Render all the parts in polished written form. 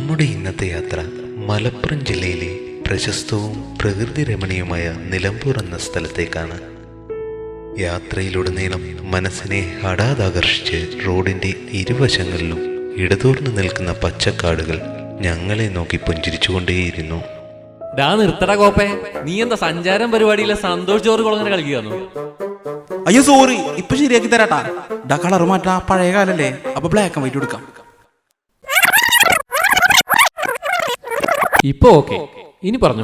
നമ്മുടെ ഇന്നത്തെ യാത്ര മലപ്പുറം ജില്ലയിലെ പ്രശസ്തവും പ്രകൃതി രമണീയമായ നിലമ്പൂർ എന്ന സ്ഥലത്തേക്കാണ്. യാത്രയിലുടനീളം മനസ്സിനെ ഹഠാതാകർഷിച്ച് റോഡിൻ്റെ ഇരുവശങ്ങളിലും ഇടതൂർന്നു നിൽക്കുന്ന പച്ചക്കാടുകൾ ഞങ്ങളെ നോക്കി പുഞ്ചിരിച്ചുകൊണ്ടേയിരുന്നു. നിർത്തട കോപ്പേ, നീ എന്താ സഞ്ചാരം പരിപാടിയിലെ സന്തോഷ് ജോർജ് കുളങ്ങനെ കളിക്കുകയാണോ? അയ്യോ സോറി, ഇപ്പൊ ശരിയാക്കി തരാട്ടാ. കളർ മാറ്റാ, പഴയ കാലല്ലേ, അപ്പൊ ബ്ലാക്ക് ആൻഡ് വൈറ്റ് എടുക്കാം. ഇപ്പൊ ഓക്കെ, ഇനി പറഞ്ഞു.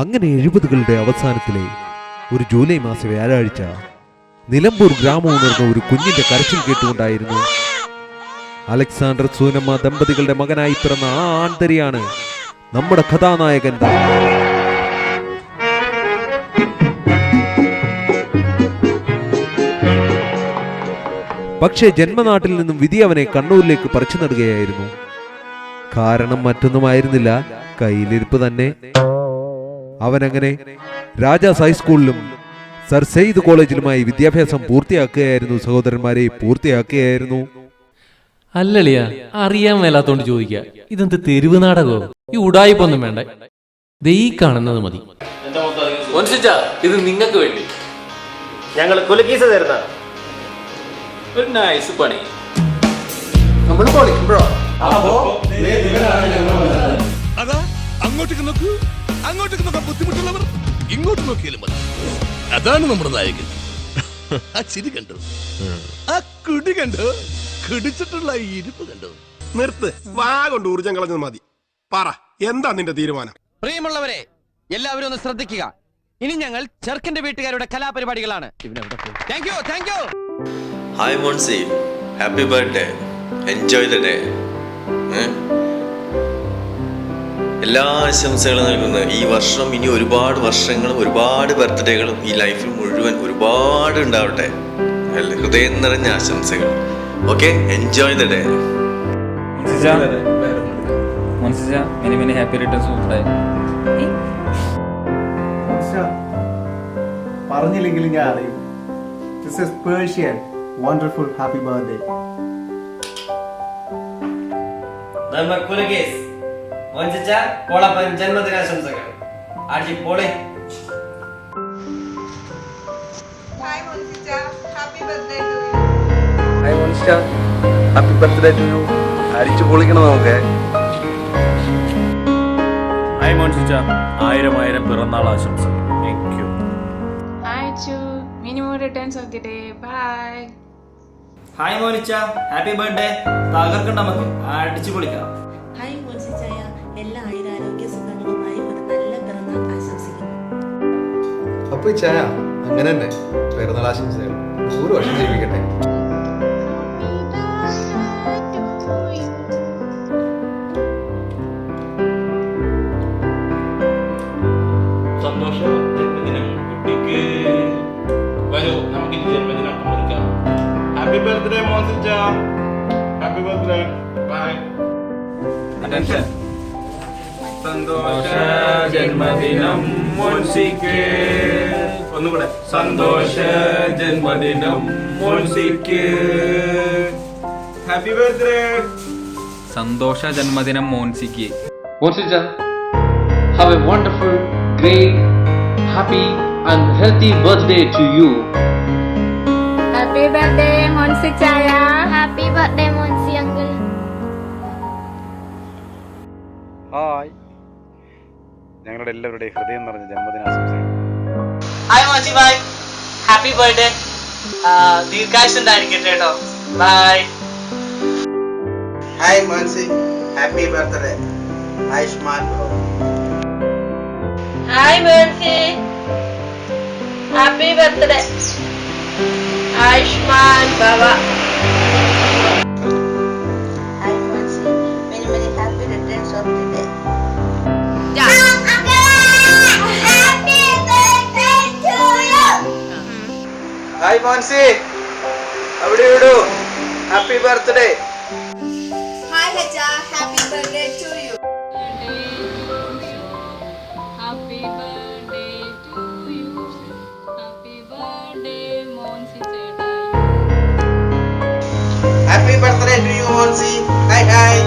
അങ്ങനെ 70കളുടെ അവസാനത്തിലെ ഒരു ജൂലൈ മാസ വ്യാഴാഴ്ച നിലമ്പൂർ ഗ്രാമം ഉണർന്ന ഒരു കുഞ്ഞിന്റെ കരച്ചിൽ കേട്ടുകൊണ്ടായിരുന്നു. അലക്സാണ്ടർ സൂനമ്മ ദമ്പതികളുടെ മകനായി പിറന്ന ആ ആൺതരിയാണ് നമ്മുടെ കഥാനായകൻ. പക്ഷേ ജന്മനാട്ടിൽ നിന്നും വിധി അവനെ കണ്ണൂരിലേക്ക് പറിച്ചു നടുകയായിരുന്നു. കാരണം മറ്റൊന്നുമായിരുന്നില്ല, കയ്യിലിരിപ്പ് തന്നെ. അവനങ്ങനെ രാജാസ് ഹൈസ്കൂളിലും സർ സെയ്ദ് കോളേജിലുമായി വിദ്യാഭ്യാസം പൂർത്തിയാക്കുകയായിരുന്നു. സഹോദരന്മാരെ, പൂർത്തിയാക്കുകയായിരുന്നു. അല്ലളിയ, അറിയാൻ മേലാത്തോണ്ട് ചോദിക്കുക, ഇതെന്ത് തെരുവ് നാടകമോ? ഈ ഉടായിപ്പൊന്നും വേണ്ട, ഈ കാണുന്നത് മതി. ഇത് നിങ്ങൾക്ക് വേണ്ടി ഞങ്ങൾ കുലുക്കീസ് തരുന്ന ഒരു നൈസ് പണി. നമ്മൾ പൊളിക്കുമ്പോഴോ അതാ അങ്ങോട്ടേക്ക് നോക്കൂ, അങ്ങോട്ടേക്ക് നോക്കാൻ ബുദ്ധിമുട്ടുള്ളവർ ഇങ്ങോട്ട് നോക്കിയാലും മതി. അതാണ് നമ്മുടെ നായകൻ. ആ ചിരി കണ്ടു, ആ കുടി കണ്ടു, കുടിച്ചിട്ടുള്ള ഇരിപ്പ് കണ്ടു. നിർത്ത്, വാ കൊണ്ട് ഊർജം കളഞ്ഞത് മതി. പറ, എന്താ നിന്റെ തീരുമാനം? പ്രിയമുള്ളവരെ, എല്ലാവരും ഒന്ന് ശ്രദ്ധിക്കുക. ഇനി ഞങ്ങൾ ചെറുക്കന്റെ വീട്ടുകാരുടെ കലാപരിപാടികളാണ്. Thank you, thank you. Hi Monsi, happy birthday, enjoy the day. എല്ലാ ആശംസകളും നൽകുന്നു. ഈ വർഷം ഇനി ഒരുപാട് വർഷങ്ങളും ഒരുപാട് ബർത്ത്ഡേകളും ഈ ലൈഫിൽ മുഴുവൻ ഒരുപാട് ഉണ്ടാവട്ടെ. ഹൃദയം നിറഞ്ഞ ആശംസകൾ. Okay, enjoy the day. പറഞ്ഞില്ലെങ്കിൽ ഞാൻ അറിയും. This is Persian. Wonderful happy birthday. ജന്മദിനാശംസകൾ. അടിപൊളി. Happy birthday to you. അടിച്ചു പൊളിക്കണം നമുക്ക്. ഹായ് മോൻസിച്ച, 1000 പിറന്നാൾ ആശംസകൾ. Thank you. ഹായ് ചു, many more returns of the day. Bye. Hi മോനിച്ച, ഹാപ്പി ബർത്ത്ഡേ. തകർക്കണ്ട, നമുക്ക് അടിച്ചു പൊളിക്കാം. ഹായ് മോൻസിച്ചായ, എല്ലാ ആരോഗ്യ സുഖങ്ങളുമായി ഒരു നല്ല പിറന്നാൾ ആശംസിക്കുന്നു. അപ്പൊ ചായ അങ്ങനെ തന്നെ പിറന്നാൾ ആശംസകൾ. 100 വർഷം ജീവിക്കട്ടെ. സന്തോഷ ജന്മദിനം കുട്ടിക്ക്. വരൂ, നമുക്ക് ജന്മദിനം കൊടുക്കാം. ഹാപ്പി ബർത്ത്ഡേ മോൻസിച്ച, ഹാപ്പി ബർത്ത്ഡേ. ബൈ. അറ്റൻഷൻ. സന്തോഷ ജന്മദിനം മോൻസിക്ക്. ഒന്നുകൂടെ. സന്തോഷ ജന്മദിനം മോൻസിക്ക്. Happy birthday. സന്തോഷ ജന്മദിനം മോൻസിക്ക്. മോൻസിച്ച, have a wonderful, great, happy and healthy birthday to you. Happy birthday Monsichaya. Happy birthday Monsi uncle. Hi, ഞങ്ങളുടെ എല്ലാവരുടെയും ഹൃദയം നിറഞ്ഞ ജന്മദിനാശംസകൾ. Hi Monsi bye, happy birthday. ദീർഘായുസ്സും ഉണ്ടായിരിക്കട്ടെ കേട്ടോ. Bye. Hi Monsi, happy birthday. ആയുഷ്മാൻ bro. Hi Monsi, happy birthday. ആയുഷ്മാൻ ഭവ. Hi Monsi, many happy returns of the day. Happy birthday to you. Hi Monsi, അവിടെ വിടൂ. Happy birthday. ഹായ് ഹജ, happy birthday to you. Happy birthday to you. Happy birthday, Monsi Cheda. Happy birthday to you Monsi. Hi hi.